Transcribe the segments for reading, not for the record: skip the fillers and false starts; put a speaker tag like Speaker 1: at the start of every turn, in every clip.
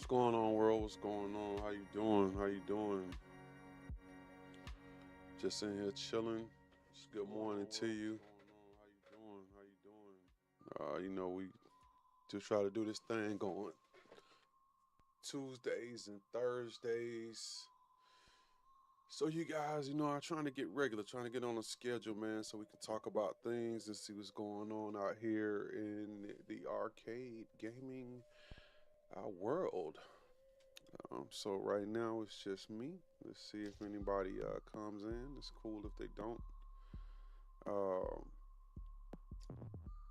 Speaker 1: What's going on, world? What's going on? How you doing? How you doing? Just in here chilling. Just good morning to you. How you doing? How you doing? We just try to do this thing going Tuesdays and Thursdays. So you guys, I'm trying to get regular, trying to get on a schedule, man, so we can talk about things and see what's going on out here in the arcade gaming world. So right now it's just me. Let's see if anybody comes in. It's cool if they don't. Um,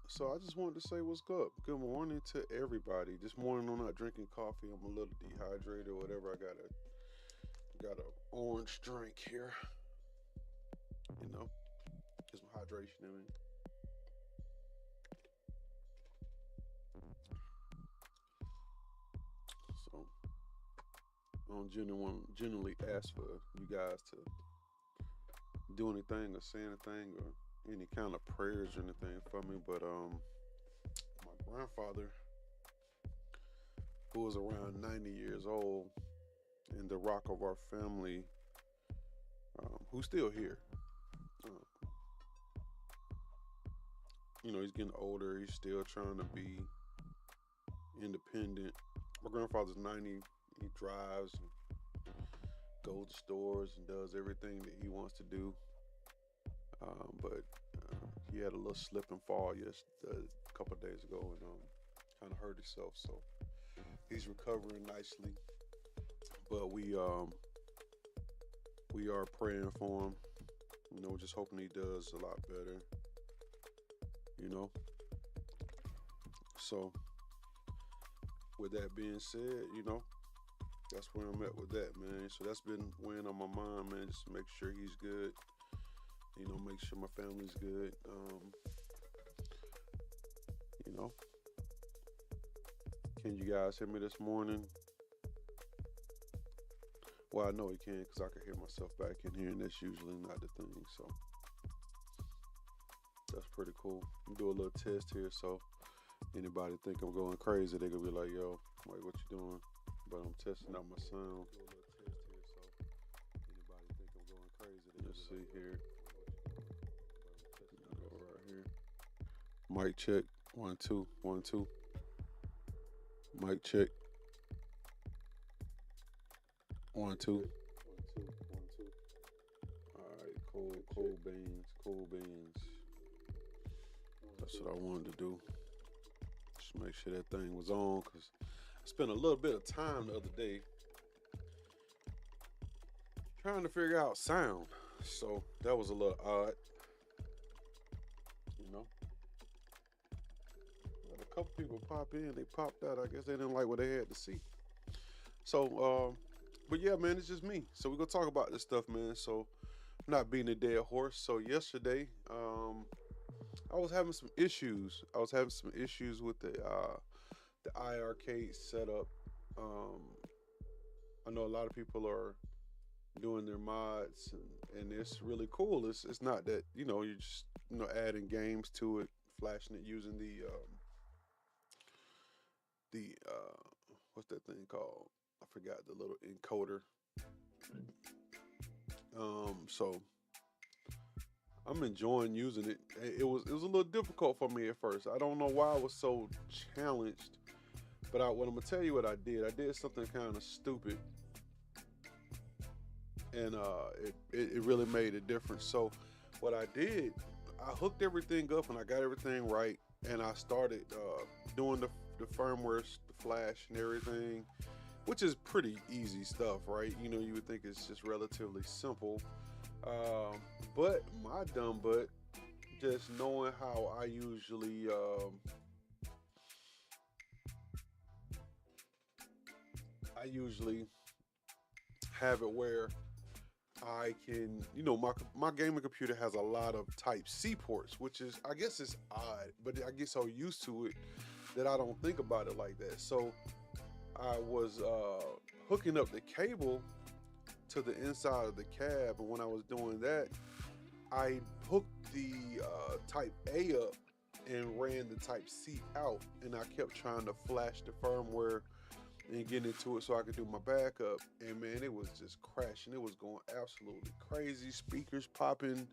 Speaker 1: so I just wanted to say what's good. Good morning to everybody. This morning I'm not drinking coffee. I'm a little dehydrated or whatever. I got a orange drink here. Get some hydration in me. So I don't generally ask for you guys to do anything or say anything or any kind of prayers or anything for me, but my grandfather, who was around 90 years old and the rock of our family, who's still here. Um, he's getting older. He's still trying to be independent. My grandfather's 90. He drives and goes to stores and does everything that he wants to do. But he had a little slip and fall a couple of days ago and kind of hurt himself. So he's recovering nicely. But we are praying for him. Just hoping he does a lot better. So with that being said, that's where I'm at with that, man. So that's been weighing on my mind, man, just to make sure he's good. Make sure my family's good. Can you guys hear me this morning? Well, I know you can because I can hear myself back in here, and that's usually not the thing. So that's pretty cool. I'm do a little test here, so anybody think I'm going crazy, they gonna be like, "Yo, Mike, what you doing?" But I'm testing out my sound. Do a little test here, so anybody think I'm going crazy, they Let's see here. Go right here. Mic check. 1 2 1 2. Mic check. 1 2. 1 2 1 2. All right, cool beans. That's what I wanted to do. Just make sure that thing was on, because I spent a little bit of time the other day trying to figure out sound. So that was a little odd. But a couple people pop in, they popped out. I guess they didn't like what they had to see. So, but yeah, man, it's just me. So we're gonna talk about this stuff, man. So I'm not beating a dead horse. So yesterday, I was having some issues. With the iirCADE setup. I know a lot of people are doing their mods, and it's really cool. It's not that you're just adding games to it, flashing it using the what's that thing called? I forgot, the little encoder. So I'm enjoying using it. It was a little difficult for me at first. I don't know why I was so challenged, but what I'm gonna tell you what I did. I did something kind of stupid, and it really made a difference. So what I did, I hooked everything up and I got everything right, and I started doing the firmware, the flash and everything, which is pretty easy stuff, right? You would think it's just relatively simple. But my dumb butt, just knowing how I usually have it where I can, my gaming computer has a lot of type C ports, which is, I guess it's odd, but I get so used to it that I don't think about it like that. So I was hooking up the cable to the inside of the cab, and when I was doing that, I hooked the type A up and ran the type C out, and I kept trying to flash the firmware and getting into it so I could do my backup. And man, it was just crashing. It was going absolutely crazy. Speakers popping,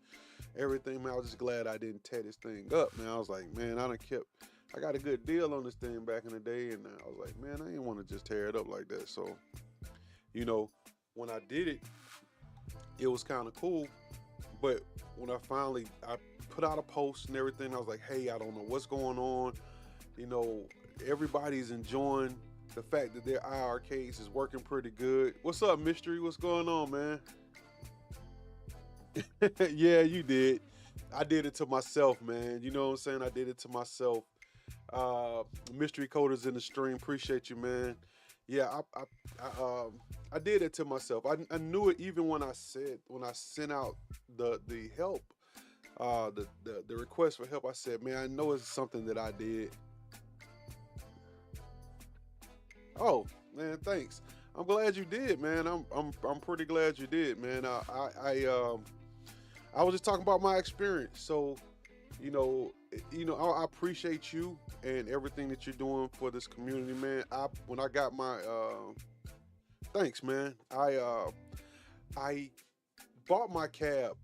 Speaker 1: everything. Man, I was just glad I didn't tear this thing up. Man, I was like, man, I got a good deal on this thing back in the day, and I was like, man, I didn't want to just tear it up like that. So, you know, when I did it, it was kind of cool. But when I put out a post and everything, I was like, hey, I don't know what's going on. You know, everybody's enjoying the fact that their iirCADE is working pretty good. What's up, Mystery? What's going on, man? Yeah, you did. I did it to myself, man. You know what I'm saying? I did it to myself. Uh, Mystery Coders in the stream, appreciate you, man. Yeah, I did it to myself. I knew it even when I sent out the help, the request for help. I said, man, I know it's something that I did. Oh man, thanks. I'm glad you did, man. I'm pretty glad you did, man. I was just talking about my experience. So, you know, I appreciate you and everything that you're doing for this community, man. When I got my thanks, man. I bought my cab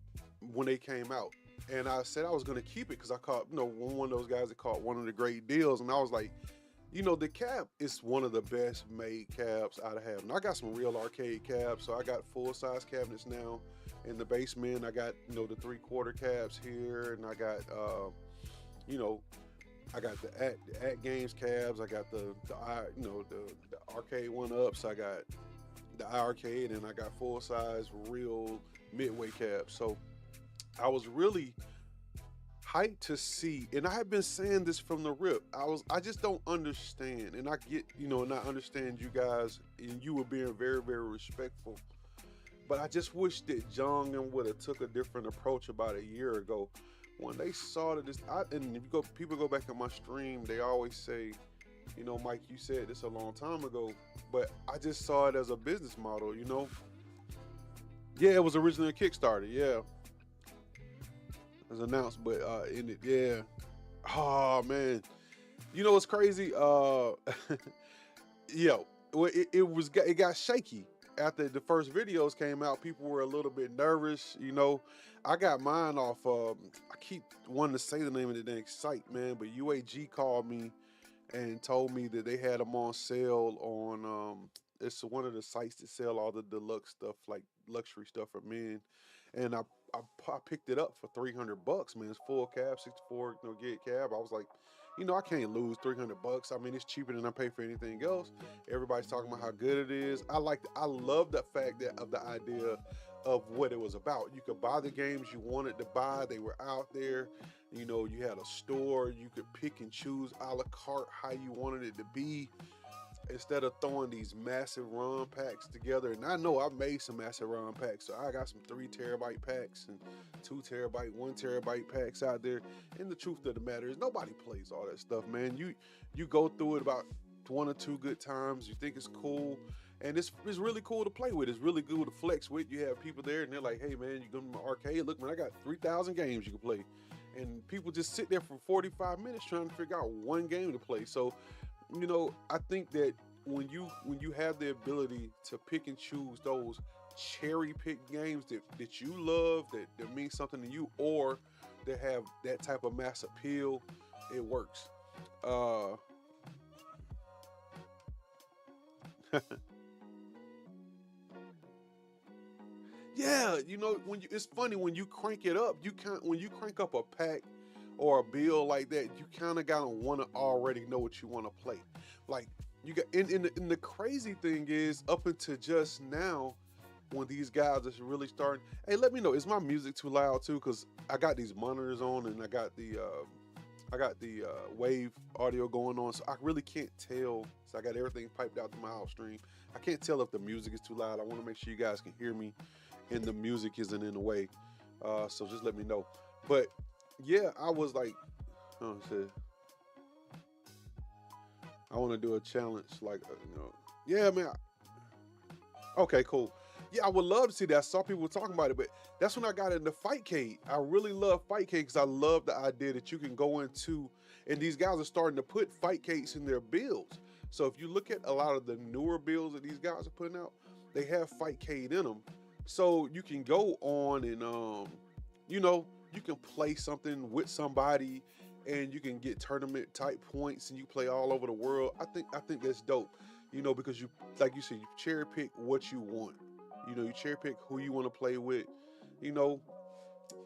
Speaker 1: when they came out, and I said I was gonna keep it because I caught one of those guys that caught one of the great deals, and I was like, the cab is one of the best made cabs I have. And I got some real arcade cabs, so I got full size cabinets now in the basement. I got the 3/4 cabs here, and I got you know I got the at games cabs. I got the arcade one ups. I got the iirCADE, and I got full size real midway cabs. So I was really hyped to see, and I have been saying this from the rip. I just don't understand, and I get, and I understand you guys, and you were being very, very respectful. But I just wish that Jong would have took a different approach about a year ago when they saw that and if people go back on my stream, they always say, Mike, you said this a long time ago, but I just saw it as a business model. Yeah, it was originally a Kickstarter, yeah. As announced, but in it, yeah. Oh man, what's crazy? Yo, well, it got shaky after the first videos came out. People were a little bit nervous. I got mine off. I keep wanting to say the name of the dang site, man, but UAG called me and told me that they had them on sale on. It's one of the sites that sell all the deluxe stuff, like luxury stuff for men, and I picked it up for $300, man. It's full cab, 64 gig cab. I was like, I can't lose $300. I mean, it's cheaper than I pay for anything else. Everybody's talking about how good it is. I love the fact of the idea of what it was about. You could buy the games you wanted to buy. They were out there. You had a store. You could pick and choose a la carte how you wanted it to be, instead of throwing these massive ROM packs together. And I know I've made some massive ROM packs. So I got some 3 terabyte packs and 2 terabyte, 1 terabyte packs out there. And the truth of the matter is nobody plays all that stuff, man. You go through it about 1 or 2 good times. You think it's cool. And it's really cool to play with. It's really cool to flex with. You have people there and they're like, hey man, you go to my arcade. Look, man, I got 3,000 games you can play. And people just sit there for 45 minutes trying to figure out one game to play. So, I think that when you have the ability to pick and choose those cherry pick games that you love, that mean something to you, or that have that type of mass appeal, it works. Yeah, it's funny when you crank it up. When you crank up a pack or a bill like that, you kind of gotta want to already know what you want to play. Like you got, and the crazy thing is, up until just now, when these guys are really starting. Hey, let me know. Is my music too loud too? Cause I got these monitors on and I got the wave audio going on, so I really can't tell. So I got everything piped out to my house stream. I can't tell if the music is too loud. I want to make sure you guys can hear me and the music isn't in the way. So just let me know. But yeah, I was like, I want to do a challenge, like, yeah, man. Okay, cool. Yeah, I would love to see that. I saw people talking about it, but that's when I got into iirCADE. I really love iirCADE because I love the idea that you can go into, and these guys are starting to put iirCADEs in their builds. So if you look at a lot of the newer builds that these guys are putting out, they have iirCADE in them. So you can go on and you know, you can play something with somebody and you can get tournament type points and you play all over the world. I think that's dope. You know, because you, like you said, you cherry pick what you want. You know, you cherry pick who you want to play with. You know,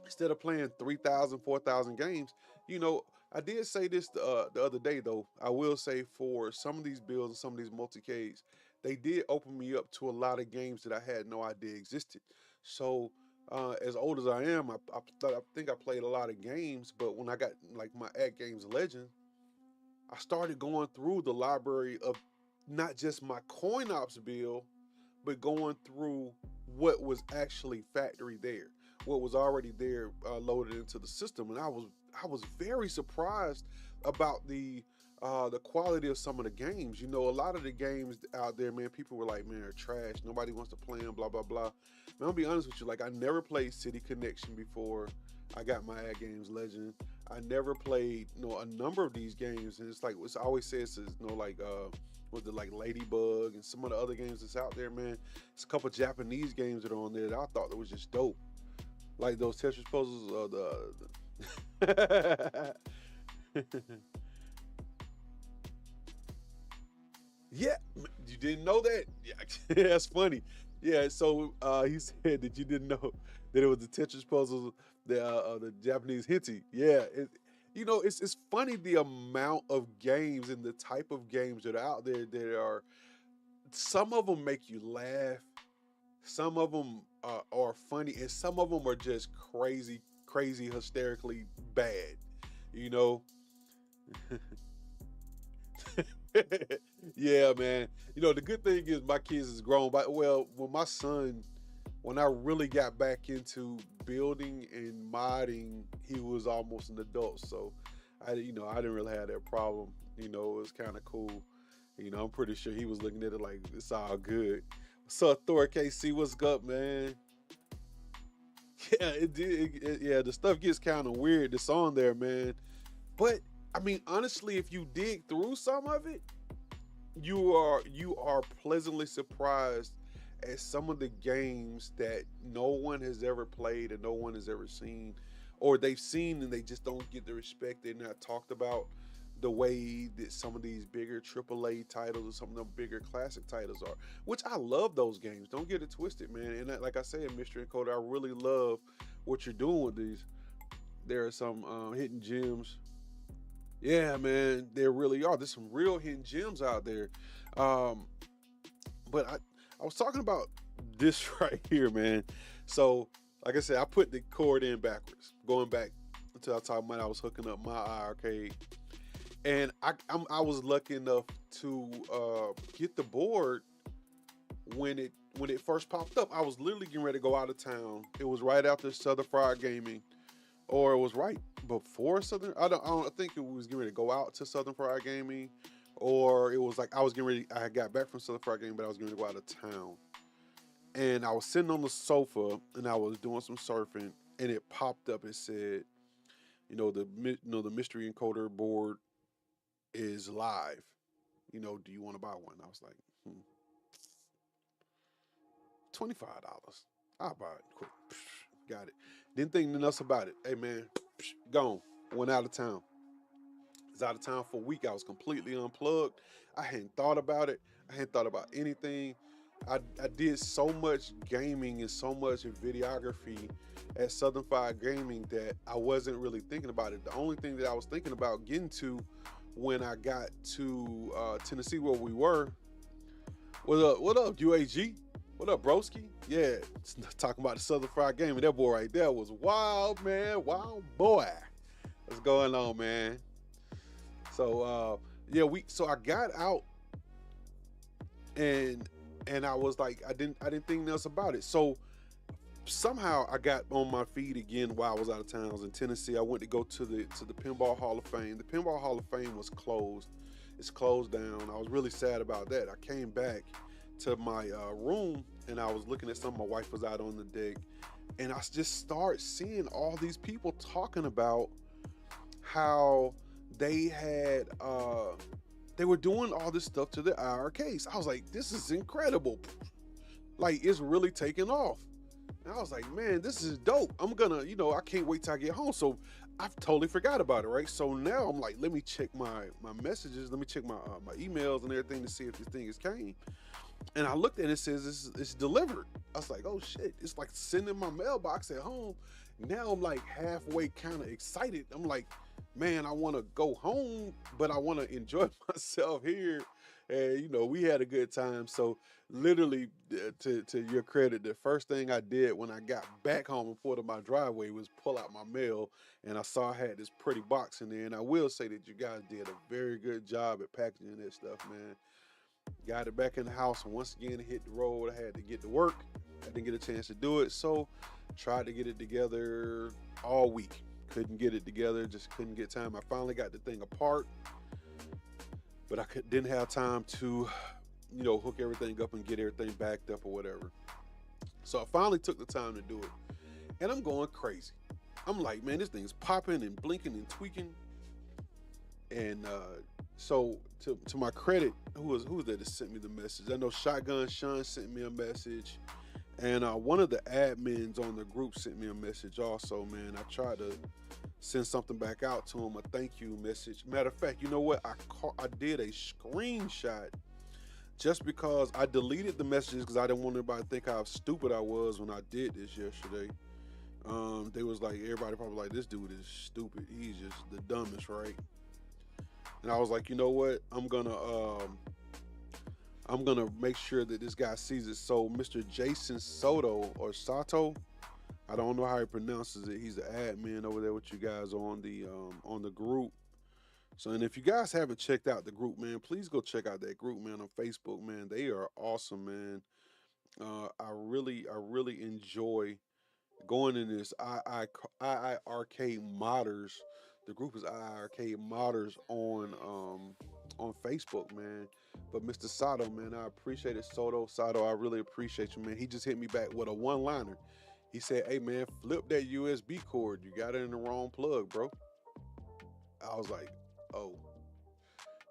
Speaker 1: instead of playing 3,000, 4,000 games, you know, I did say this the other day though. I will say for some of these builds and some of these multi-Ks, they did open me up to a lot of games that I had no idea existed. So as old as I am, I think I played a lot of games, but when I got like my At Games Legend, I started going through the library of not just my coin ops build, but going through what was actually factory there, what was already there loaded into the system, and I was very surprised about the quality of some of the games. You know, a lot of the games out there, man, people were like, man, they're trash. Nobody wants to play them. Blah blah blah. Man, I'll be honest with you. Like, I never played City Connection before I got my Ad Games Legend. I never played, you know, a number of these games, and it's like what's always says is, you know, like was it like Ladybug and some of the other games that's out there, man. It's a couple Japanese games that are on there that I thought that was just dope, like those Tetris puzzles. The yeah, you didn't know that? Yeah, that's funny. Yeah, so he said that you didn't know that it was the Tetris puzzles, the Japanese hinty. Yeah, you know, it's funny the amount of games and the type of games that are out there that are. Some of them make you laugh, some of them are funny, and some of them are just crazy, crazy, hysterically bad. You know. Yeah, man. You know, the good thing is my kids is grown. But well, when I really got back into building and modding, he was almost an adult. So I didn't really have that problem. You know, it was kind of cool. You know, I'm pretty sure he was looking at it like it's all good. What's up, Thor KC? What's up, man? Yeah, it did. Yeah, the stuff gets kind of weird that's on there, man. But I mean, honestly, if you dig through some of it, you are pleasantly surprised at some of the games that no one has ever played and no one has ever seen, or they've seen and they just don't get the respect. They're not talked about the way that some of these bigger AAA titles or some of the bigger classic titles are. Which I love those games. Don't get it twisted, man. And like I said, Mystery and Code, I really love what you're doing with these. There are some hidden gems. Yeah, man, there really are. There's some real hidden gems out there. Um, but I was talking about this right here, man. So, like I said, I put the cord in backwards, going back until I was talking about I was hooking up my iirCADE, and I was lucky enough to get the board when it first popped up. I was literally getting ready to go out of town. It was right after Southern Fried Gaming, or it was right before Southern. I don't think it was getting ready to go out to Southern Fried Gaming, or it was like I was getting ready. I had got back from Southern Fried Gaming, but I was getting ready to go out of town. And I was sitting on the sofa and I was doing some surfing, and it popped up and said, the mystery encoder board is live. You know, do you want to buy one? I was like, $25. I'll buy it quick. Got it. Didn't think nothing else about it. Hey man, gone. Went out of town. Was out of town for a week. I was completely unplugged. I hadn't thought about it. I hadn't thought about anything. I did so much gaming and so much videography at Southern Fried Gaming that I wasn't really thinking about it. The only thing that I was thinking about getting to when I got to Tennessee, where we were, what up, UAG? What up, broski? Yeah, talking about the Southern Fried Gaming. That boy right there was wild, man. Wild boy. What's going on, man? So so I got out and I was like, I didn't think else about it. So somehow I got on my feet again while I was out of town. I was in Tennessee. I went to go to the Pinball Hall of Fame. The Pinball Hall of Fame was closed. It's closed down. I was really sad about that. I came back to my room and I was looking at something. My wife was out on the deck, and I just start seeing all these people talking about how they had they were doing all this stuff to the iirCADE. I was like, this is incredible. Like, it's really taking off. And I was like, man, this is dope. I'm gonna, I can't wait till I get home. So I've totally forgot about it, right? So now I'm like, let me check my messages, let me check my emails and everything to see if this thing has came. And I looked at it, it says it's delivered. I was like, oh shit, it's like sending my mailbox at home. Now I'm like halfway kind of excited. I'm like, man, I want to go home, but I want to enjoy myself here. And we had a good time. So literally, to your credit, the first thing I did when I got back home and pulled up my driveway was pull out my mail, and I saw I had this pretty box in there. And I will say that you guys did a very good job at packaging that stuff, man. Got it back in the house, and once again hit the road. I had to get to work. I didn't get a chance to do it, so tried to get it together all week. Couldn't get it together, just couldn't get time. I finally got the thing apart, but I didn't have time to, hook everything up and get everything backed up or whatever. So I finally took the time to do it, and I'm going crazy. I'm like, man, this thing's popping and blinking and tweaking. And so to my credit, who was that sent me the message? I know Shotgun Sean sent me a message, and one of the admins on the group sent me a message also, man. I tried to send something back out to him, a thank you message. Matter of fact, you know what? I did a screenshot just because I deleted the messages because I didn't want anybody to think how stupid I was when I did this yesterday. They was like, everybody probably like, this dude is stupid. He's just the dumbest, right? And I was like, you know what? I'm gonna make sure that this guy sees it. So Mr. Jason Soto or Sato, I don't know how he pronounces it. He's the admin over there with you guys on the group. So, and if you guys haven't checked out the group, man, please go check out that group, man, on Facebook, man. They are awesome, man. I really enjoy going in this iirCADE modders. The group is iirCADE modders on Facebook, man. But Mr. Sato, man, I appreciate it. Sato, I really appreciate you, man. He just hit me back with a one-liner. He said, hey, man, flip that USB cord. You got it in the wrong plug, bro. I was like, oh.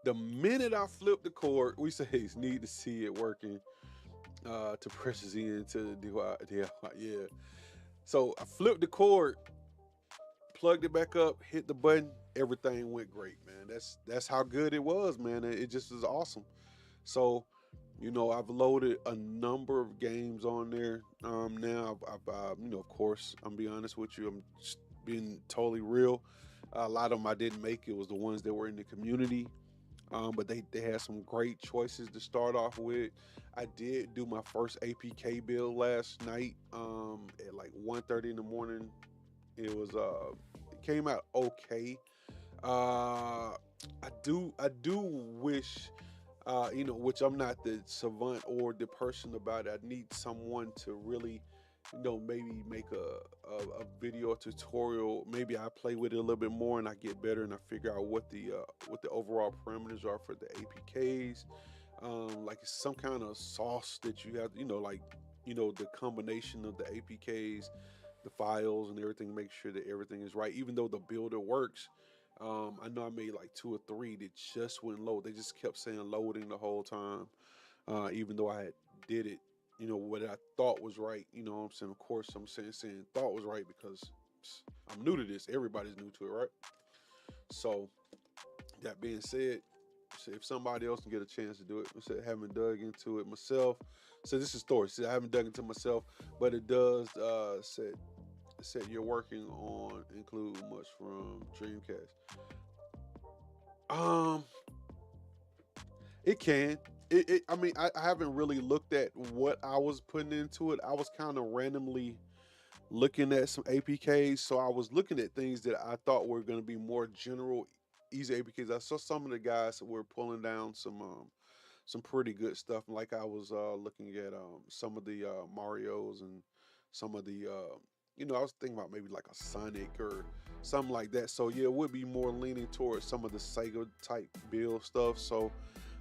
Speaker 1: The minute I flipped the cord, we say need to see it working to press it into the yeah. So I flipped the cord, plugged it back up, hit the button, everything went great, man. That's how good it was, man. It just was awesome. So, I've loaded a number of games on there. Now, I've of course, I'm be honest with you, I'm just being totally real. A lot of them I didn't make. It was the ones that were in the community. But they had some great choices to start off with. I did do my first APK build last night at like 1:30 in the morning. It came out okay. I do wish, which I'm not the savant or the person about it. I need someone to really, maybe make a video or tutorial. Maybe I play with it a little bit more and I get better and I figure out what the overall parameters are for the APKs. Like some kind of sauce that you have, the combination of the APKs, the files and everything to make sure that everything is right. Even though the builder works, I know I made like 2 or 3 that just wouldn't load. They just kept saying loading the whole time, even though I had did it, what I thought was right. What I'm saying? Of course, I'm saying thought was right because I'm new to this. Everybody's new to it, right? So that being said, if somebody else can get a chance to do it, I haven't dug into it myself. So this is story. See, I haven't dug into myself, but it does said you're working on include much from Dreamcast. It can. I mean, I haven't really looked at what I was putting into it. I was kind of randomly looking at some APKs. So I was looking at things that I thought were going to be more general, easy APKs. I saw some of the guys that were pulling down some pretty good stuff. Like I was looking at some of the Marios and some of the I was thinking about maybe like a Sonic or something like that. So yeah, it would be more leaning towards some of the Sega type build stuff. So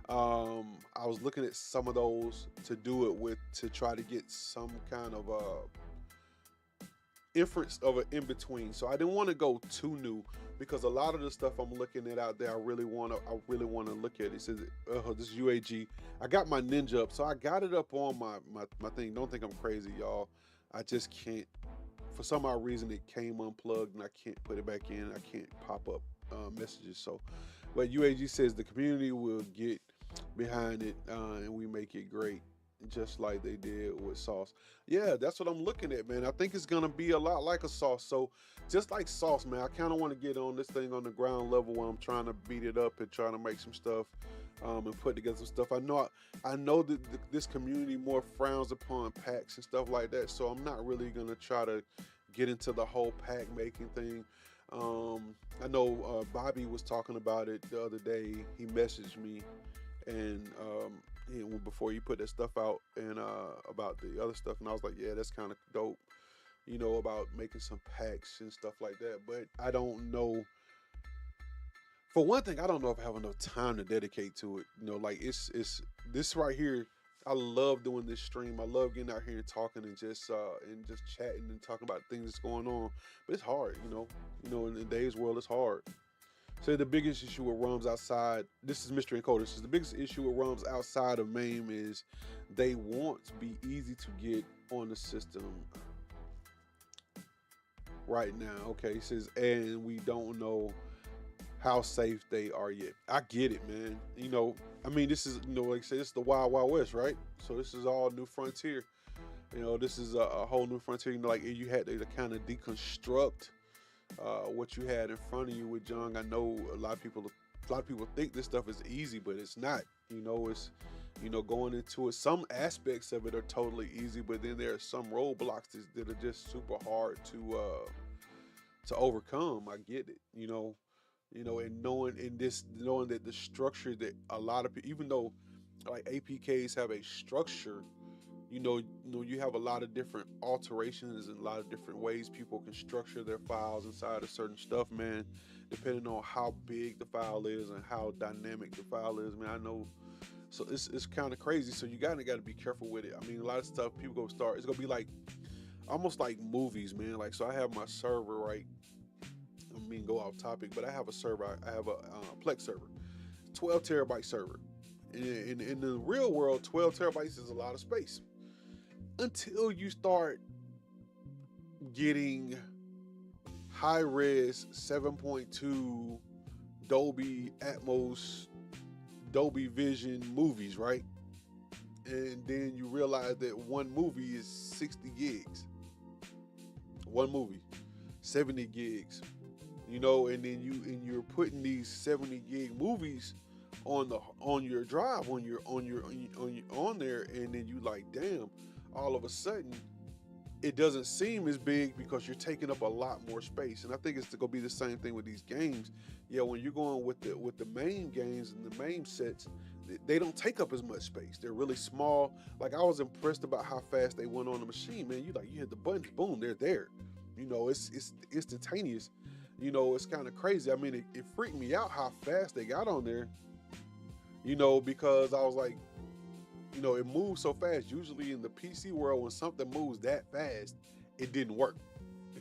Speaker 1: I was looking at some of those to do it with, to try to get some kind of inference of an in between. So I didn't want to go too new because a lot of the stuff I'm looking at out there, I really want to look at. It says this is UAG. I got my Ninja up, so I got it up on my thing. Don't think I'm crazy, y'all. I just can't. For some odd reason, it came unplugged and I can't put it back in. I can't pop up messages. So, but UAG says the community will get behind it and we make it great, just like they did with Sauce. Yeah, that's what I'm looking at, man. I think it's gonna be a lot like a Sauce. So, just like Sauce, man, I kind of want to get on this thing on the ground level where I'm trying to beat it up and trying to make some stuff and put together some stuff. I know that this community more frowns upon packs and stuff like that, so I'm not really gonna try to get into the whole pack making thing. I know Bobby was talking about it the other day. He messaged me and before you put that stuff out and about the other stuff, and I was like, yeah, that's kind of dope. About making some packs and stuff like that. But I don't know. For one thing, I don't know if I have enough time to dedicate to it. Like it's this right here. I love doing this stream. I love getting out here and talking and just chatting and talking about things that's going on. But it's hard. In today's world, it's hard. So the biggest issue with ROMs outside, this is Mystery Encoder. This is the biggest issue with ROMs outside of MAME is they want to be easy to get on the system right now. Okay, it says, and we don't know how safe they are yet. I get it, man. This is, like I said, this is the Wild Wild West, right? So this is all new frontier. This is a whole new frontier. Like you had to kind of deconstruct what you had in front of you with Jung. I know a lot of people think this stuff is easy, but it's not. It's going into it. Some aspects of it are totally easy, but then there are some roadblocks that are just super hard to overcome. I get it. And knowing that the structure that a lot of people, even though like APKs have a structure, you have a lot of different alterations and a lot of different ways people can structure their files inside of certain stuff, man, depending on how big the file is and how dynamic the file is, man. I know. So it's kind of crazy. So you got to be careful with it. A lot of stuff people go start. It's gonna be like almost like movies, man. Like, so I have my server, right? Go off topic, but I have a server. I have a Plex server, 12 terabyte server. In the real world, 12 terabytes is a lot of space. Until you start getting high res 7.2 Dolby Atmos, Dolby Vision movies, right? And then you realize that one movie is 60 gigs. One movie, 70 gigs. And then you're putting these 70 gig movies on your drive on there, and then you like, damn, all of a sudden it doesn't seem as big because you're taking up a lot more space. And I think it's gonna be the same thing with these games. Yeah, when you're going with the main games and the main sets, they don't take up as much space. They're really small. Like, I was impressed about how fast they went on the machine, man. You hit the buttons, boom, they're there. It's instantaneous. It's kind of crazy. It freaked me out how fast they got on there. Because I was like, it moves so fast. Usually in the PC world, when something moves that fast, it didn't work.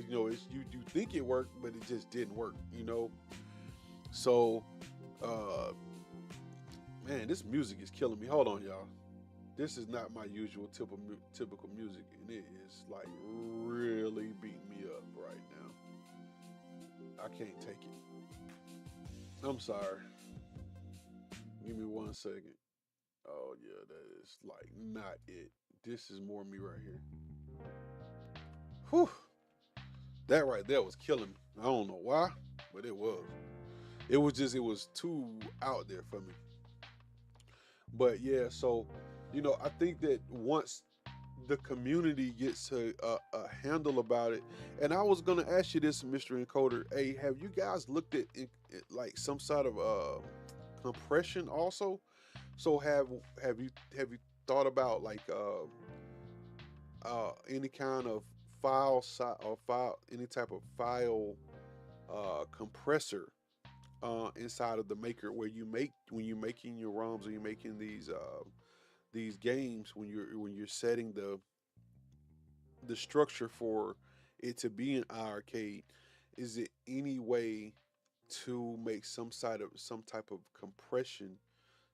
Speaker 1: You think it worked, but it just didn't work. So, man, this music is killing me. Hold on, y'all. This is not my usual typical music, and it is like really beating me up right now. I can't take it. I'm sorry. Give me 1 second. Oh yeah, that is like not it. This is more me right here. Whew. That right there was killing me. I don't know why, but it was. It was too out there for me. But yeah, so I think that once the community gets a handle about it, and I was gonna ask you this, Mystery Encoder. Hey, have you guys looked at like some sort of compression also? So have you thought about like any kind of any type of file compressor inside of the maker where when you're making your ROMs or you're making these games, when you're setting the structure for it to be an iirCADE, is it any way to make some type of compression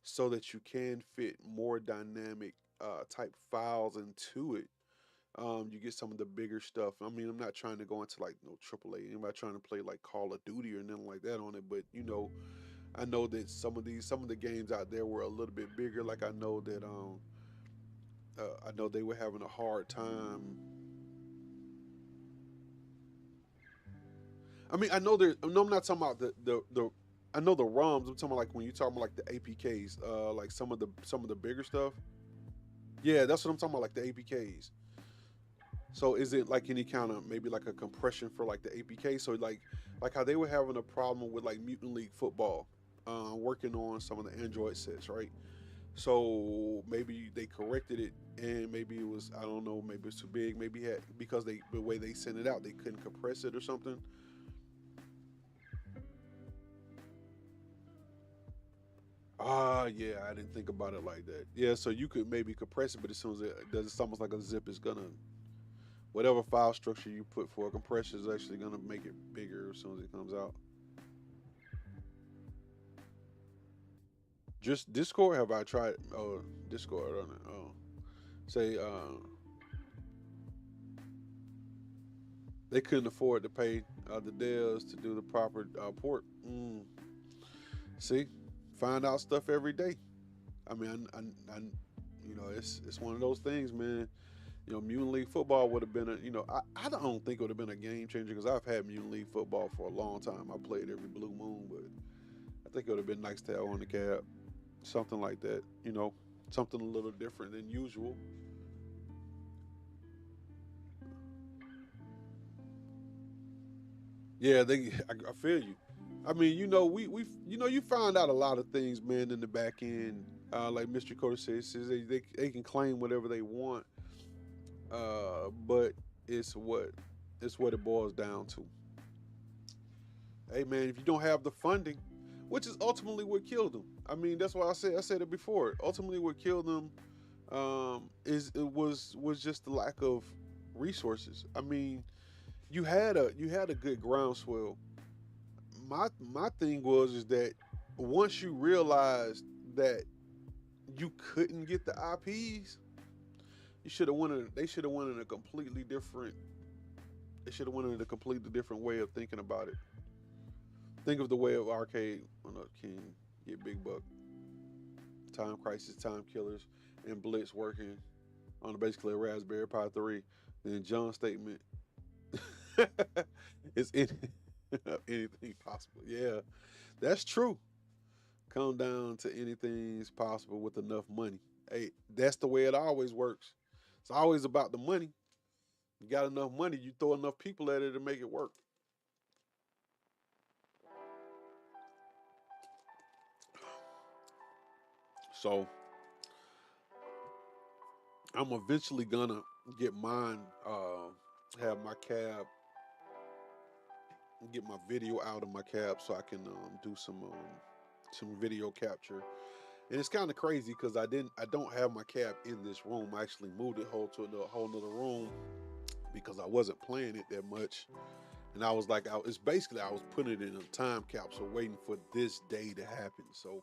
Speaker 1: so that you can fit more dynamic type files into it. You get some of the bigger stuff. I mean, I'm not trying to go into like no AAA. I'm not trying to play like Call of Duty or nothing like that on it. But I know that some of the games out there were a little bit bigger. Like I know they were having a hard time. I mean, I know there. No, I'm not talking about the. I know the ROMs. I'm talking about like when you talking about like the APKs, like some of the bigger stuff. Yeah, that's what I'm talking about, like the APKs. So is it like any kind of maybe like a compression for like the APK? So like how they were having a problem with like Mutant League Football, working on some of the Android sets, right? So maybe they corrected it, and maybe it was, I don't know, maybe it's too big. Maybe had because the way they sent it out, they couldn't compress it or something. Ah, yeah, I didn't think about it like that. Yeah, so you could maybe compress it, but as soon as it does, it's almost like a zip is gonna, whatever file structure you put for a compressor is actually gonna make it bigger as soon as it comes out. Just Discord? Have I tried? Oh, Discord on it. Oh, say they couldn't afford to pay the devs to do the proper port. See, find out stuff every day. I mean, it's one of those things, man. Mutant League Football would have been I don't think it would have been a game changer because I've had Mutant League Football for a long time. I played every blue moon, but I think it would have been nice to have on the cab, something like that. Something a little different than usual. Yeah, I feel you. I mean, we you find out a lot of things, man, in the back end. Like Mr. Cota says they can claim whatever they want, but it's what it's what it boils down to. Hey, man, if you don't have the funding, which is ultimately what killed them. I mean, that's why I said it before. Ultimately, what killed them is it was just the lack of resources. I mean, you had a good groundswell. My thing was is that once you realized that you couldn't get the IPs, you should have went. They should have went in a completely different. They should have went in a completely different way of thinking about it. Think of the way of arcade when a king get big buck, time crisis, time killers, and Blitz working on basically a Raspberry Pi 3. Then John's statement is anything possible. Yeah, that's true. Come down to anything's possible with enough money. Hey, that's the way it always works. It's always about the money. You got enough money, you throw enough people at it to make it work. So I'm eventually gonna get mine, have my cab, get my video out of my cab so I can do some video capture. And it's kind of crazy because I don't have my cab in this room. I actually moved it whole to a whole nother room because I wasn't playing it that much. And I was like, it's basically I was putting it in a time capsule, waiting for this day to happen. So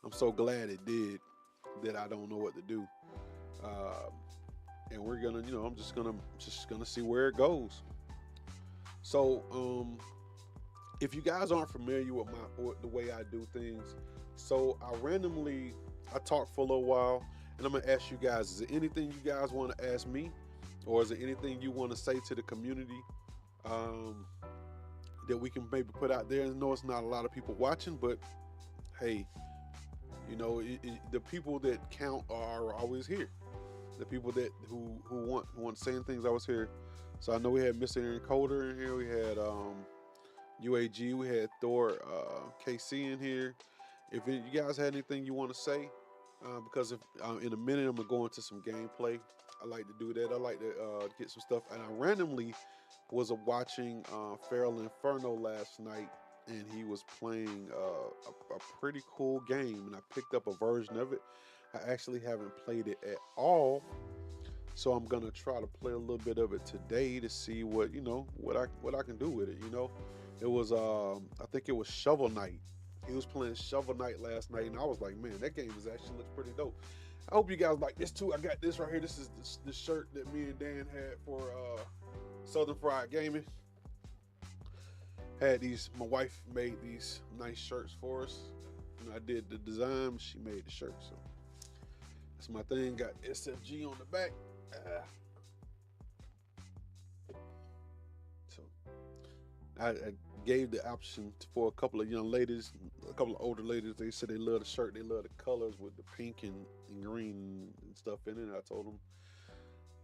Speaker 1: I'm so glad it did that I don't know what to do. Uh, and we're gonna, I'm just gonna see where it goes. So if you guys aren't familiar with the way I do things, so I talk for a little while, and I'm gonna ask you guys: is there anything you guys want to ask me, or is there anything you want to say to the community um, that we can maybe put out there? I know it's not a lot of people watching, but hey, the people that count are always here. The people that who want saying things always here. So I know we had Mr. Aaron Coder in here. We had UAG. We had Thor KC in here. If you guys had anything you want to say, because if in a minute I'm gonna go into some gameplay. I like to do that. I like to get some stuff. And I randomly was watching Feral Inferno last night, and he was playing a pretty cool game, and I picked up a version of it. I actually haven't played it at all, So I'm gonna try to play a little bit of it today to see what what I can do with it. It was I think it was Shovel Knight. He was playing Shovel Knight last night, and I was like, man, that game is actually looks pretty dope. I hope you guys like this too. I got this right here. This is the shirt that me and Dan had for Southern Fried Gaming. Had these. My wife made these nice shirts for us. I did the design. She made the shirt. So that's my thing. Got SFG on the back. So I gave the option for a couple of young ladies, a couple of older ladies. They said they love the shirt. They love the colors with the pink and green and stuff in it. I told them,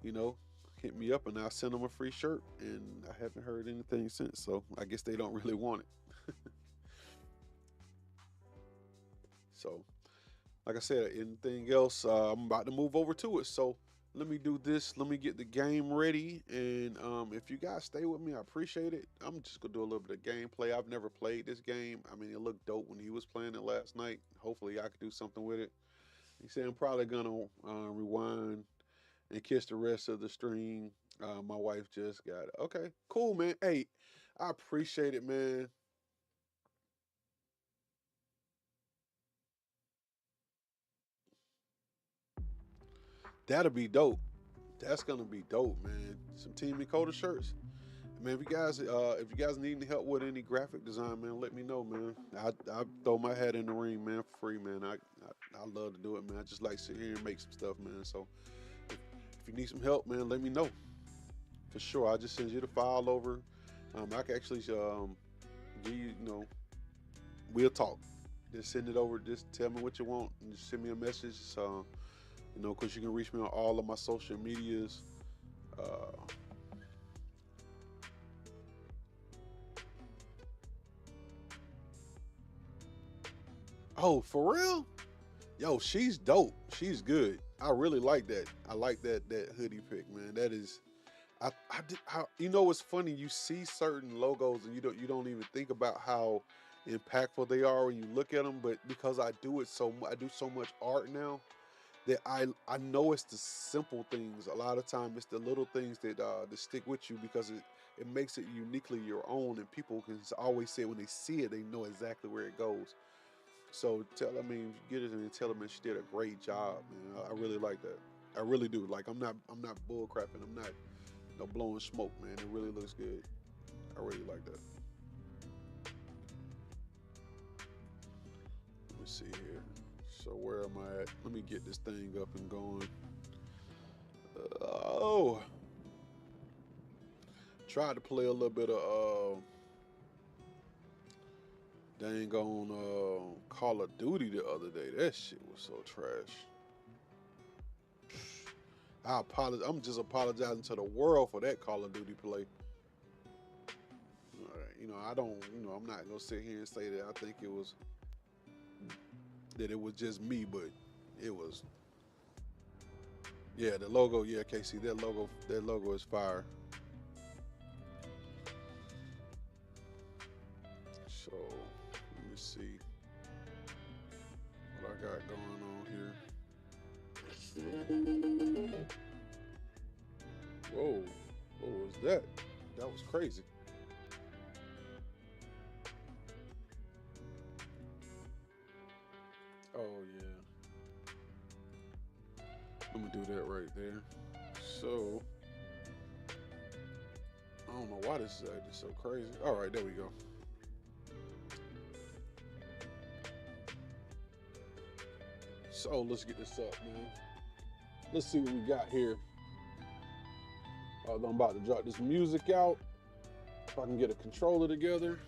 Speaker 1: you know, hit me up and I'll send them a free shirt. And I haven't heard anything since. So I guess they don't really want it. So like I said, anything else, I'm about to move over to it. So let me do this. Let me get the game ready. And if you guys stay with me, I appreciate it. I'm just going to do a little bit of gameplay. I've never played this game. I mean, it looked dope when he was playing it last night. Hopefully, I could do something with it. He said I'm probably going to rewind and catch the rest of the stream. My wife just got it. Okay, cool, man. Hey, I appreciate it, man. That'll be dope. That's gonna be dope, man. Some Team Dakota shirts. Man, if you guys need any help with any graphic design, man, let me know, man. I throw my hat in the ring, man, for free, man. I love to do it, man. I just like sit here and make some stuff, man. So if, if you need some help, man, let me know for sure. I'll just send you the file over. I can actually give you, we'll talk. Just send it over. Just tell me what you want and just send me a message. Because you can reach me on all of my social medias. Uh, oh, for real? Yo, she's dope. She's good. I really like that. I like that hoodie pick, man. That is, what's funny? You see certain logos and you don't even think about how impactful they are when you look at them. But because I do it I do so much art now that I know it's the simple things. A lot of time it's the little things that stick with you because it makes it uniquely your own, and people can always say when they see it they know exactly where it goes. So get it and tell her, man, she did a great job, man. I really like that. I really do. Like I'm not bull crapping. I'm not blowing smoke, man. It really looks good. I really like that. Let me see here. So where am I at? Let me get this thing up and going. Oh, tried to play a little bit of dang on Call of Duty the other day. That shit was so trash. I apologize. I'm just apologizing to the world for that Call of Duty play. I don't. I'm not gonna sit here and say that I think it was just me, but it was. Yeah, the logo. Yeah, Casey, that logo is fire. So let me see what I got going on here. Whoa, what was that? That was crazy. Oh yeah, let me do that right there. So I don't know why this is acting so crazy. All right, there we go. So let's get this up, man. Let's see what we got here. I'm about to drop this music out. If I can get a controller together.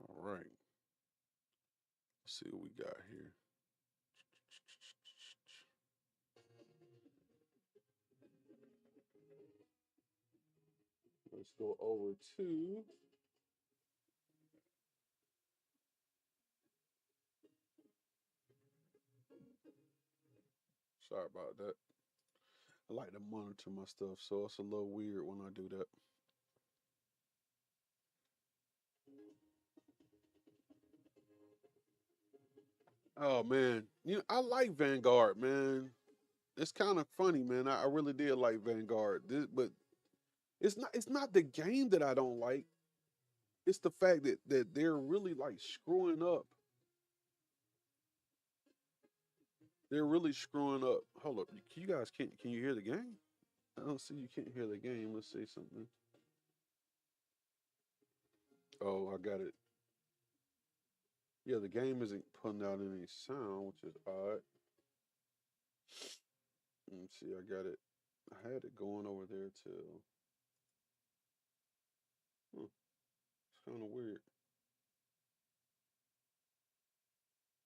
Speaker 1: All right. Let's see what we got here. Let's go over to. Sorry about that. I like to monitor my stuff, so it's a little weird when I do that. Oh man, I like Vanguard, man. It's kind of funny, man. I really did like Vanguard, but it's not the game that I don't like. It's the fact that they're really like screwing up. They're really screwing up. Hold up, you guys can't. Can you hear the game? I don't see you can't hear the game. Let's say something. Oh, I got it. Yeah, the game isn't putting out any sound, which is odd. Let me see. I got it. I had it going over there till. Huh, it's kind of weird.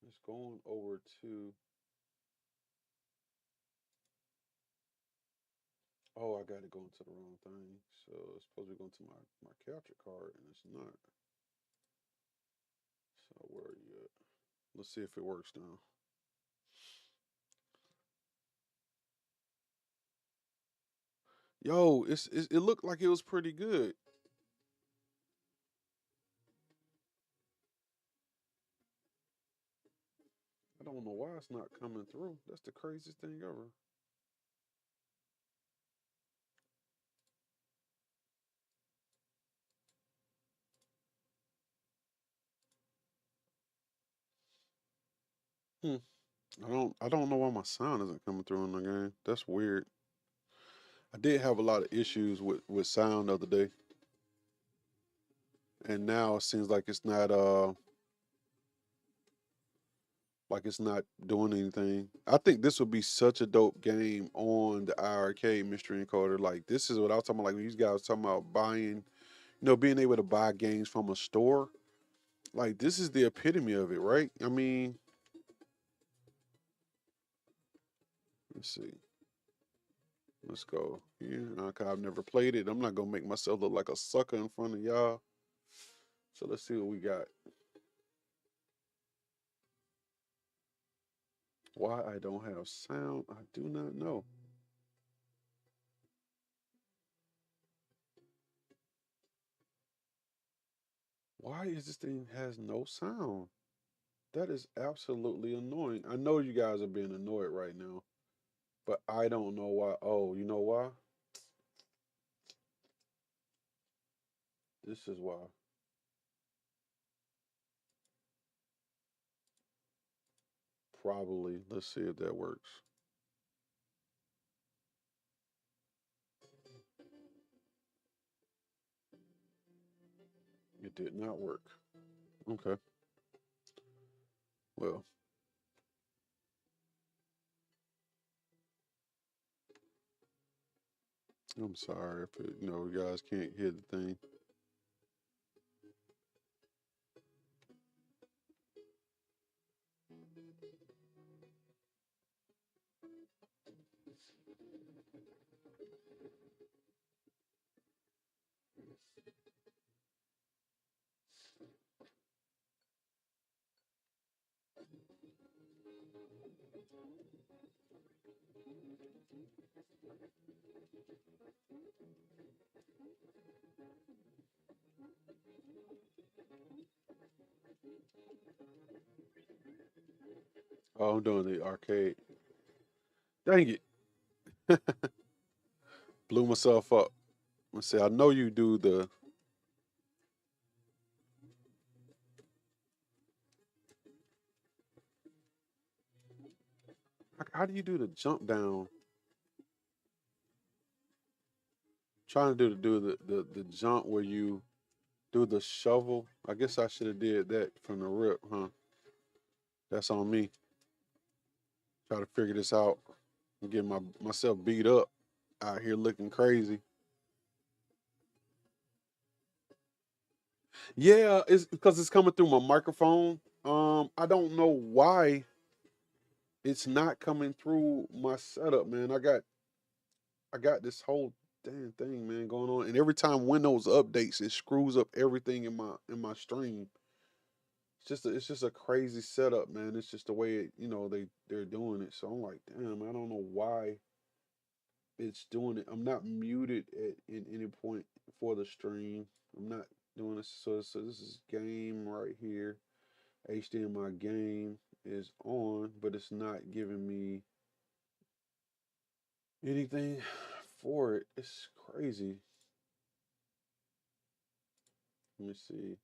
Speaker 1: It's going over to. Oh, I got it going to the wrong thing. So it's supposed to be going to my capture card, and it's not. So where are you at? Let's see if it works now. Yo, it looked like it was pretty good. I don't know why it's not coming through. That's the craziest thing ever. Hmm. I don't know why my sound isn't coming through in the game. That's weird. I did have a lot of issues with sound the other day, and now it seems like it's not doing anything. I think this would be such a dope game on the iirCADE mystery encoder. Like this is what I was talking about. Like when these guys talking about buying, being able to buy games from a store. Like this is the epitome of it, right? I mean, let's see. Let's go. Yeah, I've never played it. I'm not gonna make myself look like a sucker in front of y'all. So let's see what we got. Why I don't have sound, I do not know. Why is this thing has no sound? That is absolutely annoying. I know you guys are being annoyed right now, but I don't know why. Oh, you know why? This is why. Probably. Let's see if that works. It did not work. Okay. Well, I'm sorry if you guys can't hear the thing. Oh, I'm doing the arcade. Dang it. Blew myself up. I say, I know you do the. How do you do the jump down? Trying to do the jump where you do the shovel. I guess I should have did that from the rip, huh? That's on me. Try to figure this out. I'm getting myself beat up out here looking crazy. Yeah, it's because it's coming through my microphone. I don't know why it's not coming through my setup, man. I got this whole damn thing, man, going on, and every time Windows updates, it screws up everything in my stream. It's just a crazy setup, man. It's just the way they're doing it. So I'm like, damn, I don't know why it's doing it. I'm not muted at in any point for the stream. I'm not doing this. So this is game right here. HDMI game is on, but it's not giving me anything for it. It's crazy. Let me see.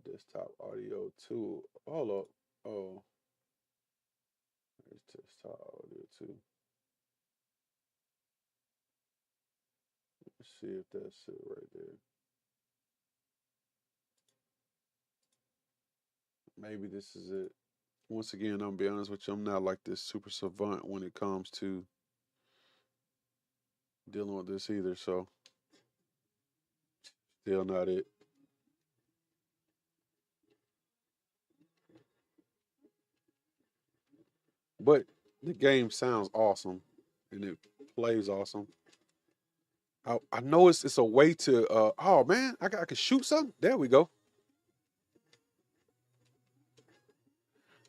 Speaker 1: Desktop audio too. Hold up. Oh, there's desktop audio too. Let's see if that's it right there. Maybe this is it. Once again, I'm gonna be honest with you. I'm not like this super savant when it comes to dealing with this either. So still not it. But the game sounds awesome and it plays awesome. I know it's a way to oh man, I can shoot something. There we go.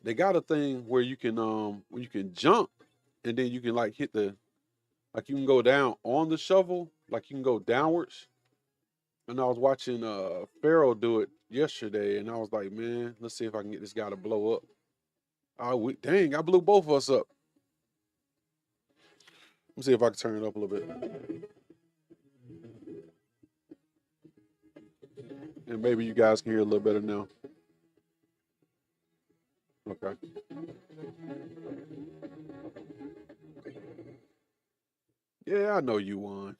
Speaker 1: They got a thing where you can jump and then you can like hit the like you can go down on the shovel, like you can go downwards. And I was watching Pharaoh do it yesterday and I was like, man, let's see if I can get this guy to blow up. Oh, dang, I blew both of us up. Let me see if I can turn it up a little bit. And maybe you guys can hear a little better now. Okay. Yeah, I know you won.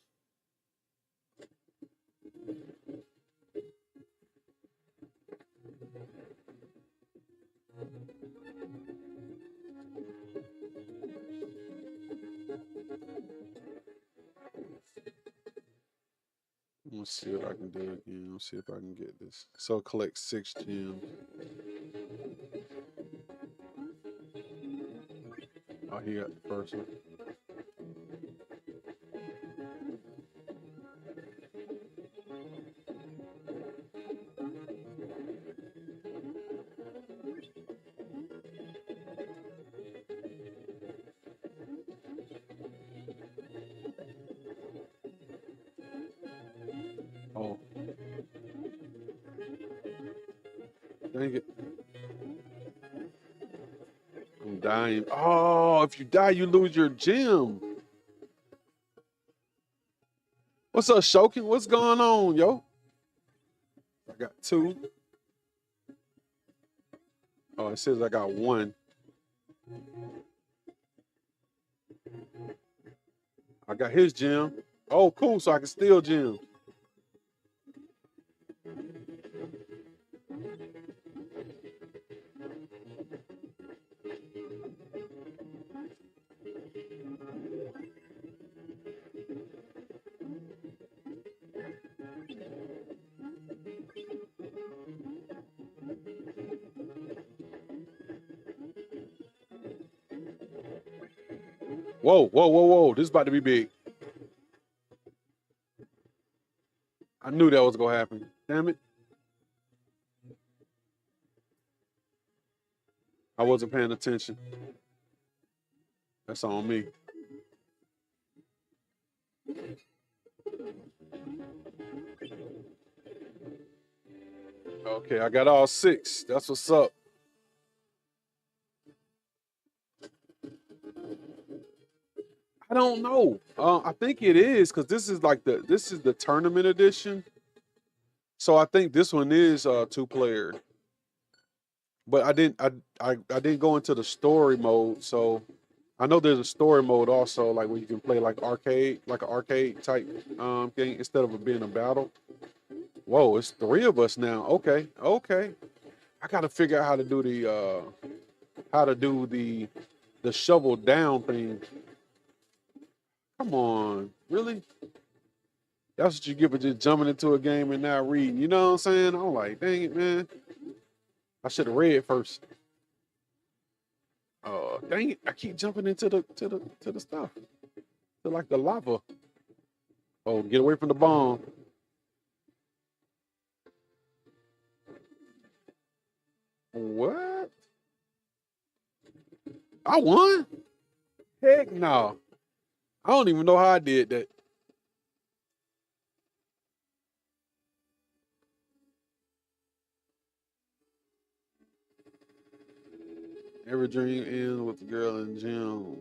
Speaker 1: Let's see what I can do again. Let's see if I can get this. So collect 6 gems. Oh, he got the first one. Oh, dang it. I'm dying. Oh, if you die, you lose your gem. What's up, Shokin? What's going on, yo? I got 2. Oh, it says I got 1. I got his gem. Oh, cool. So I can steal gems. Whoa, whoa, whoa, whoa. This is about to be big. I knew that was going to happen. Damn it. I wasn't paying attention. That's on me. Okay, I got all 6. That's what's up. I don't know. I think it is because this is the tournament edition. So I think this one is 2-player. But I didn't go into the story mode. So I know there's a story mode also, like where you can play like arcade, like an arcade type thing instead of it being a battle. Whoa, it's 3 of us now. Okay, okay. I gotta figure out how to do the shovel down thing. Come on, really? That's what you get for just jumping into a game and not reading. You know what I'm saying? I'm like, dang it, man. I should have read first. Dang it! I keep jumping into the stuff, to like the lava. Oh, get away from the bomb. What? I won? Heck no. I don't even know how I did that. Every dream ends with the girl in the gym.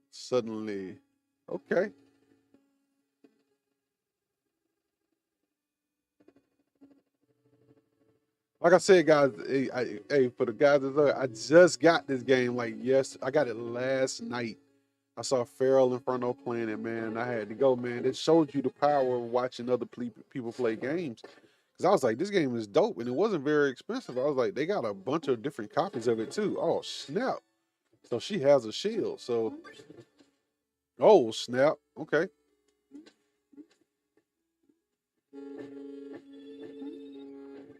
Speaker 1: Suddenly. Okay. Like I said, guys, hey, for the guys that's there, I just got this game. Like, yes, I got it last night. I saw Farrell Inferno playing it, man. I had to go, man. It showed you the power of watching other people play games. Because I was like, this game is dope. And it wasn't very expensive. I was like, they got a bunch of different copies of it, too. Oh, snap. So she has a shield. So, oh, snap. Okay.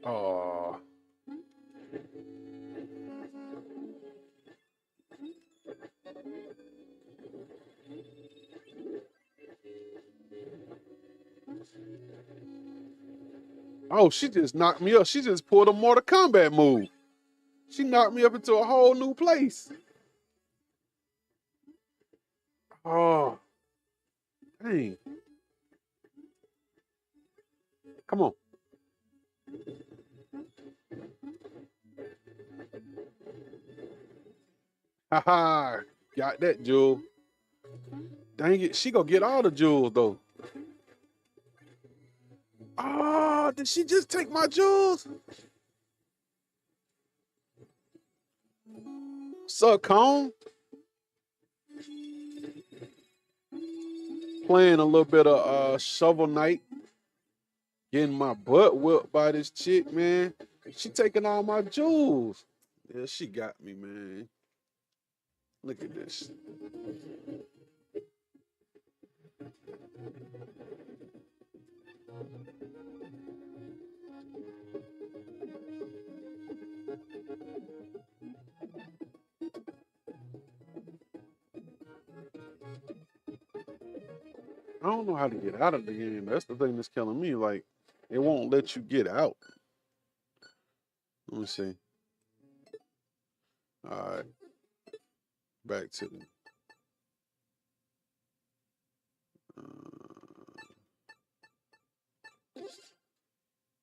Speaker 1: Oh, oh, she just knocked me up. She just pulled a Mortal Kombat move. She knocked me up into a whole new place. Oh, dang. Come on. Haha. Got that jewel. Dang it. She gonna get all the jewels, though. Oh, did she just take my jewels? Suck home. Playing a little bit of Shovel Knight. Getting my butt whipped by this chick, man. She taking all my jewels. Yeah, she got me, man. Look at this. I don't know how to get out of the game. That's the thing that's killing me. Like, it won't let you get out. Let me see. All right, back to the.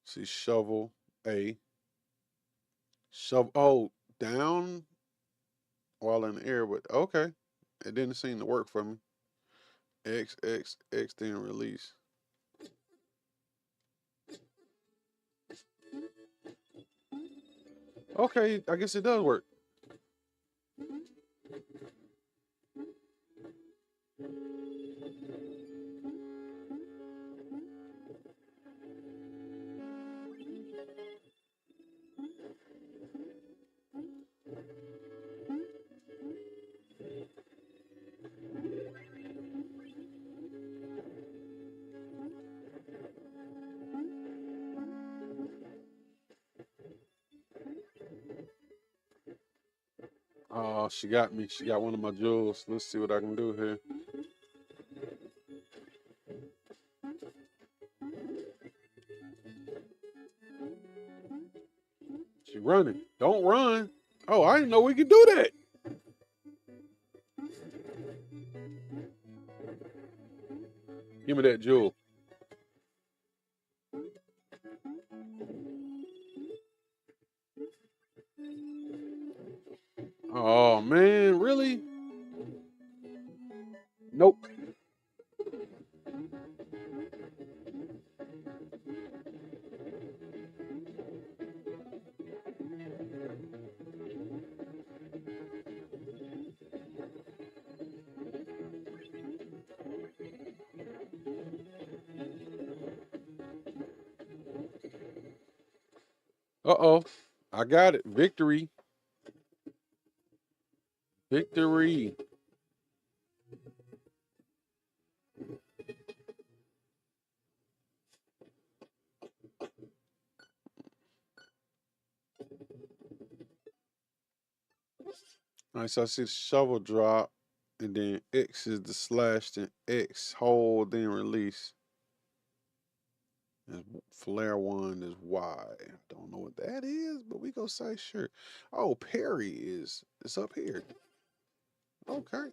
Speaker 1: See, shovel A. Shovel. Oh, down while in the air. But okay, it didn't seem to work for me. X, X, X, then release. Okay, I guess it does work. Oh, she got me. She got one of my jewels. Let's see what I can do here. She running. Don't run. Oh, I didn't know we could do that. Give me that jewel. Oh man, really? Nope. Uh-oh. I got it. Victory. Victory. All right, so I see the shovel drop, and then X is the slash, then X hold, then release. And flare one is Y. Don't know what that is, but we go say sure. Oh, parry is it's up here. Okay.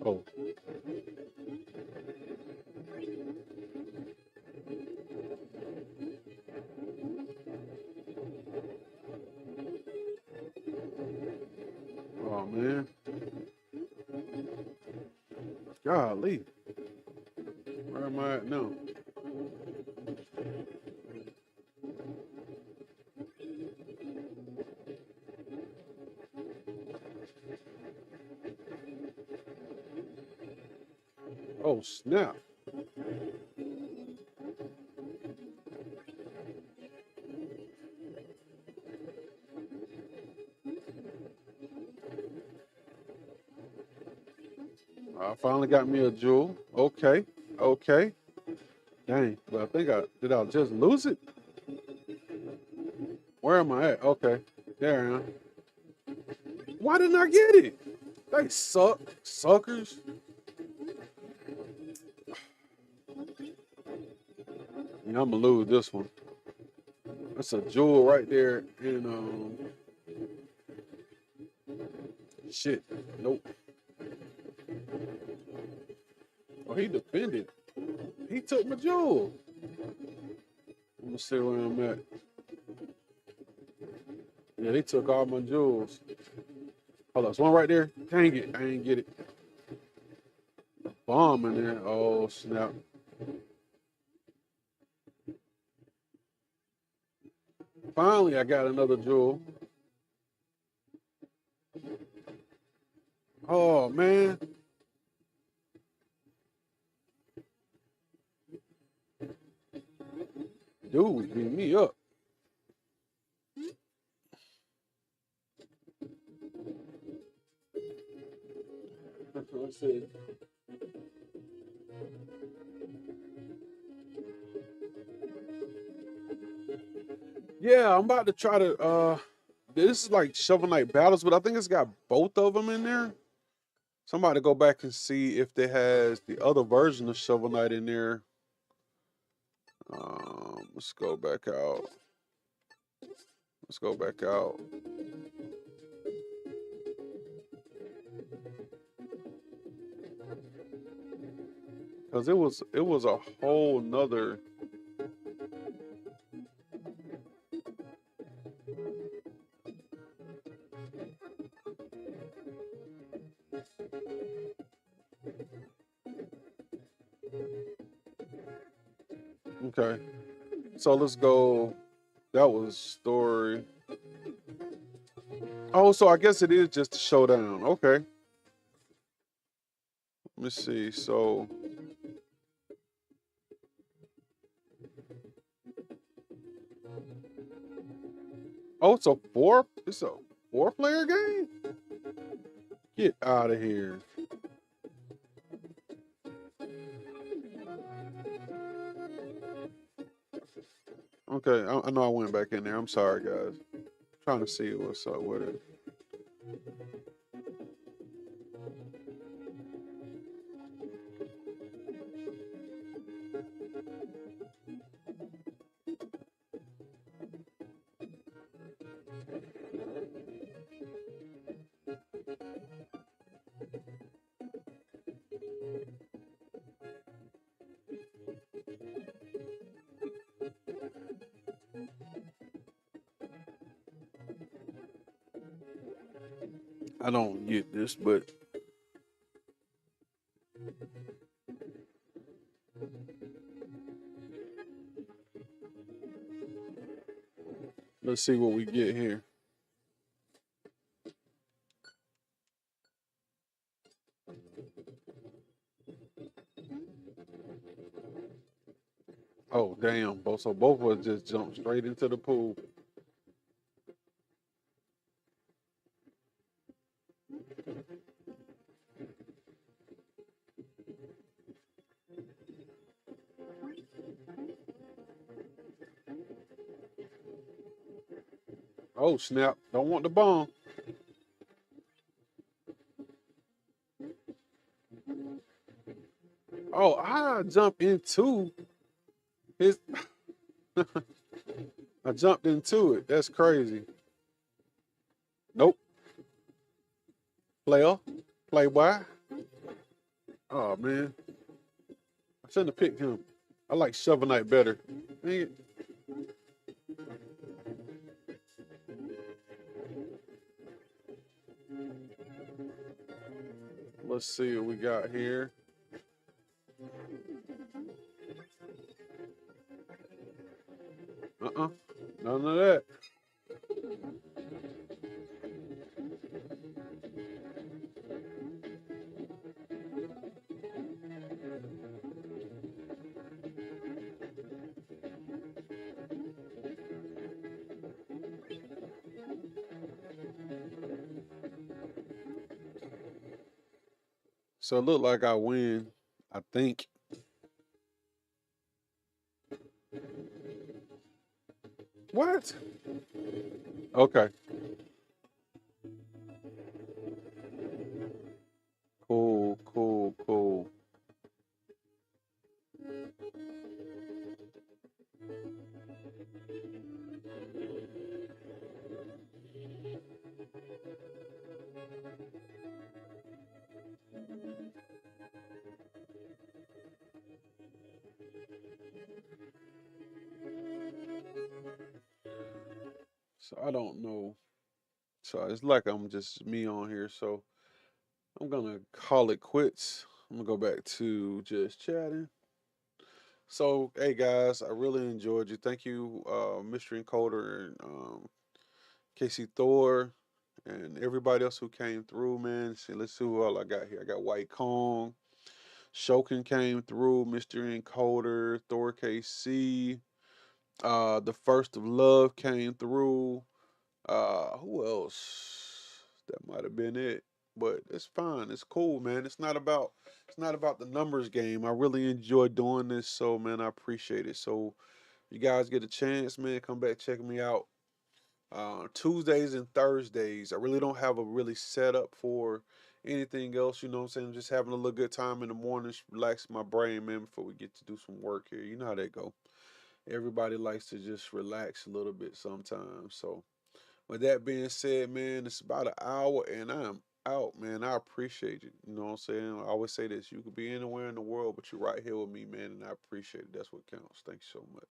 Speaker 1: Oh, oh man. Golly. Where am I at now? Oh, snap. I finally got me a jewel. Okay. Okay. Dang. But I think did I just lose it? Where am I at? Okay. There I am. Why didn't I get it? They suck. Suckers. Yeah, I'm gonna lose this one. That's a jewel right there. And shit. Nope. Oh, he defended. He took my jewel. Let me see where I'm at. Yeah, he took all my jewels. Hold on, there's one right there. Dang it, I ain't get it. Bomb in there. Oh, snap. Finally, I got another jewel. Oh, man. Dude was beating me up. Let's see. Yeah, I'm about to try to this is like Shovel Knight Battles, but I think it's got both of them in there. So I'm about to go back and see if it has the other version of Shovel Knight in there. Let's go back out. Let's go back out. Cause it was a whole nother. Okay, so let's go. That was story. Oh, so I guess it is just a showdown. Okay, let me see. So, oh, It's a four-player game. Get out of here. Okay, I know I went back in there. I'm sorry, guys. Trying to see what's up with it. I don't get this, but let's see what we get here. Oh, damn. So both of us just jumped straight into the pool. Oh, snap. Don't want the bomb. Oh, I jump into his. I jumped into it. That's crazy. Nope. Player. Playboy. Oh man. I shouldn't have picked him. I like Shovel Knight better. Dang it. Let's see what we got here. Uh-uh. None of that. So it looked like I win. I think. What? Okay. Cool, cool, cool. So I don't know. So it's like I'm just me on here. So I'm gonna call it quits. I'm gonna go back to just chatting. So hey guys, I really enjoyed you. Thank you, Mystery Encoder and Casey Thor and everybody else who came through, man. See, let's see who all I got here. I got White Kong, Shokin came through, Mystery Encoder, Thor KC, the First of Love came through. Who else? That might have been it. But it's fine. It's cool, man. It's not about the numbers game. I really enjoy doing this, so man, I appreciate it. So you guys get a chance, man, come back check me out. Tuesdays and Thursdays. I really don't have a really set up for anything else, you know what I'm saying? Just having a little good time in the mornings, relaxing my brain, man, before we get to do some work here. You know how that go. Everybody likes to just relax a little bit sometimes. So with that being said, man, it's about an hour and I'm out, man. I appreciate it. You know what I'm saying? I always say this. You could be anywhere in the world, but you're right here with me, man, and I appreciate it. That's what counts. Thanks so much.